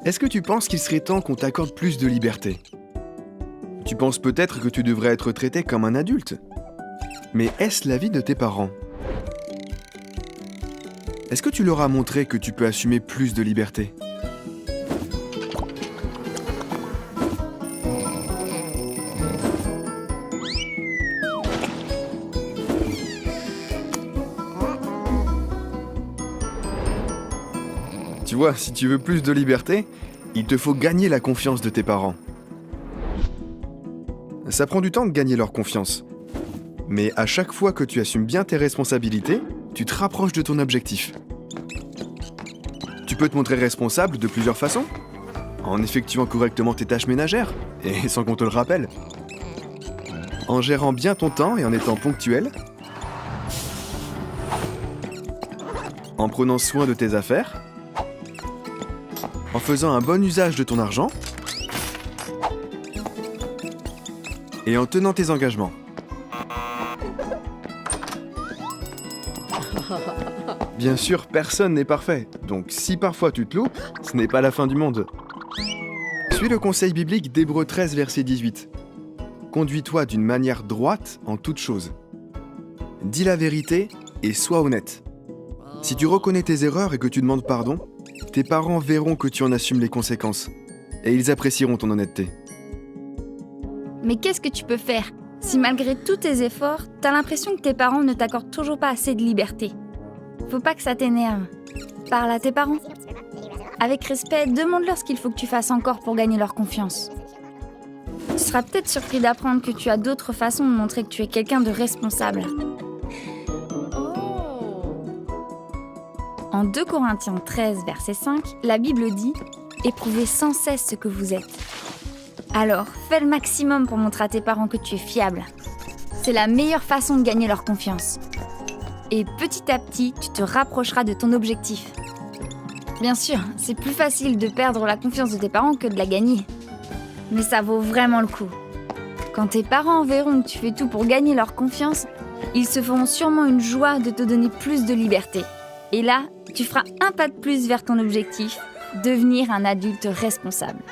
Est-ce que tu penses qu'il serait temps qu'on t'accorde plus de liberté? Tu penses peut-être que tu devrais être traité comme un adulte. Mais est-ce l'avis de tes parents? Est-ce que tu leur as montré que tu peux assumer plus de liberté? Tu vois, si tu veux plus de liberté, il te faut gagner la confiance de tes parents. Ça prend du temps de gagner leur confiance. Mais à chaque fois que tu assumes bien tes responsabilités, tu te rapproches de ton objectif. Tu peux te montrer responsable de plusieurs façons. En effectuant correctement tes tâches ménagères, et sans qu'on te le rappelle. En gérant bien ton temps et en étant ponctuel. En prenant soin de tes affaires. En faisant un bon usage de ton argent. Et en tenant tes engagements. Bien sûr, personne n'est parfait, donc si parfois tu te loupes, ce n'est pas la fin du monde. Suis le conseil biblique d'Hébreux 13, verset 18. Conduis-toi d'une manière droite en toutes choses. Dis la vérité et sois honnête. Si tu reconnais tes erreurs et que tu demandes pardon, tes parents verront que tu en assumes les conséquences, et ils apprécieront ton honnêteté. Mais qu'est-ce que tu peux faire si malgré tous tes efforts, t'as l'impression que tes parents ne t'accordent toujours pas assez de liberté? Faut pas que ça t'énerve. Parle à tes parents. Avec respect, demande-leur ce qu'il faut que tu fasses encore pour gagner leur confiance. Tu seras peut-être surpris d'apprendre que tu as d'autres façons de montrer que tu es quelqu'un de responsable. En 2 Corinthiens 13, verset 5, la Bible dit « Éprouvez sans cesse ce que vous êtes ». Alors, fais le maximum pour montrer à tes parents que tu es fiable. C'est la meilleure façon de gagner leur confiance. Et petit à petit, tu te rapprocheras de ton objectif. Bien sûr, c'est plus facile de perdre la confiance de tes parents que de la gagner. Mais ça vaut vraiment le coup. Quand tes parents verront que tu fais tout pour gagner leur confiance, ils se feront sûrement une joie de te donner plus de liberté. Et là, tu feras un pas de plus vers ton objectif, devenir un adulte responsable.